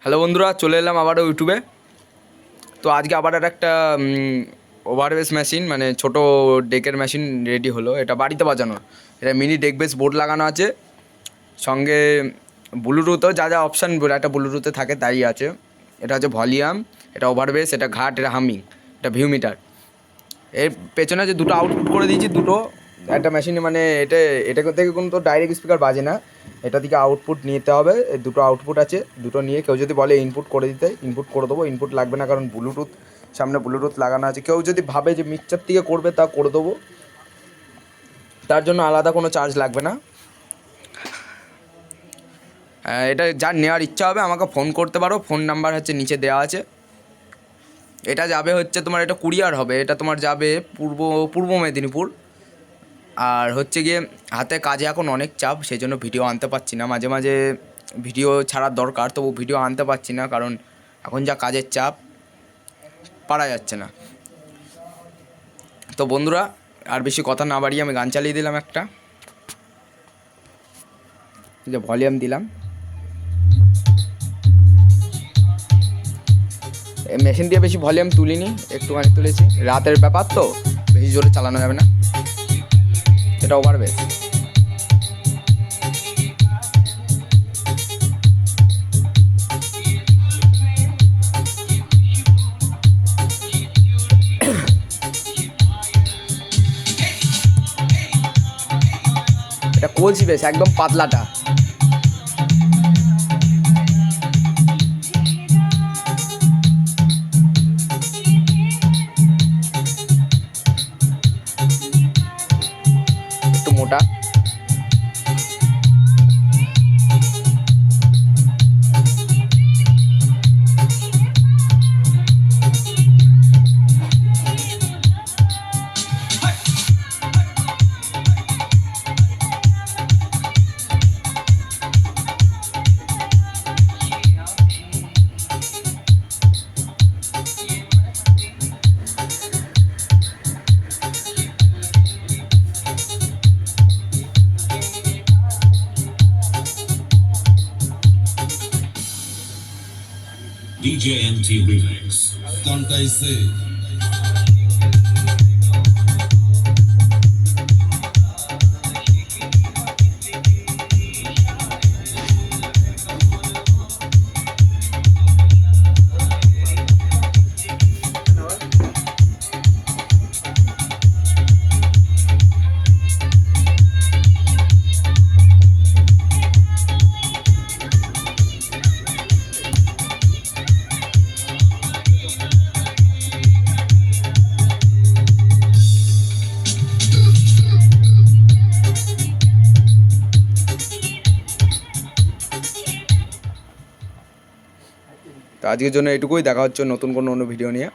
Hello বন্ধুরা, চলে এলাম আবারও ইউটিউবে। তো আজকে আবার একটা ওভারবেস মেশিন, মানে ছোটো ডেকের মেশিন রেডি হলো। এটা বাড়িতে বাজানোর, এটা মিনি ডেক বেস বোর্ড লাগানো আছে, সঙ্গে ব্লুটুথও যা যা অপশান একটা ব্লুটুথে থাকে তাই আছে। এটা হচ্ছে ভলিউম, এটা ওভারবেস, এটা ঘাট, এটা হামিং, এটা ভিউ মিটার। এর পেছনে যে দুটো আউটপুট করে দিয়েছি, দুটো একটা মেশিনে, মানে এটা থেকে কিন্তু ডাইরেক্ট স্পিকার বাজে না, এটা থেকে আউটপুট নিতে হবে। দুটো আউটপুট আছে, দুটো নিয়ে কেউ যদি বলে ইনপুট করে দিতে, ইনপুট করে দেবো। ইনপুট লাগবে না, কারণ ব্লুটুথ সামনে ব্লুটুথ লাগানো আছে। কেউ যদি ভাবে যে মিক্সচার থেকে করবে, তা করে দেবো, তার জন্য আলাদা কোনো চার্জ লাগবে না। এটা যার নেওয়ার ইচ্ছা হবে আমাকে ফোন করতে পারো, ফোন নাম্বার হচ্ছে নিচে দেওয়া আছে। এটা যাবে হচ্ছে তোমার, এটা কুরিয়ার হবে, এটা তোমার যাবে পূর্ব মেদিনীপুর। আর হচ্ছে গিয়ে হাতে কাজে এখন অনেক চাপ, সেই জন্য ভিডিও আনতে পারছি না। মাঝে মাঝে ভিডিও ছাড়ার দরকার, তবু ভিডিও আনতে পারছি না, কারণ এখন যা কাজের চাপ, পারা যাচ্ছে না। তো বন্ধুরা, আর বেশি কথা না বাড়িয়ে আমি গান চালিয়ে দিলাম একটা, যে ভলিউম দিলাম। মেশিন দিয়ে বেশি ভলিউম তুলিনি, একটুখানি তুলেছি, রাতের ব্যাপার তো বেশি জোরে চালানো যাবে না। এটা ওভারবেস। এটা কলসি বেশ, একদম পাতলাটা। একটু মোটা। DJ NT Remix. Contaise. তো আজকের জন্য এটুকুই, দেখা হচ্ছে নতুন কোনো অন্য ভিডিও নিয়ে।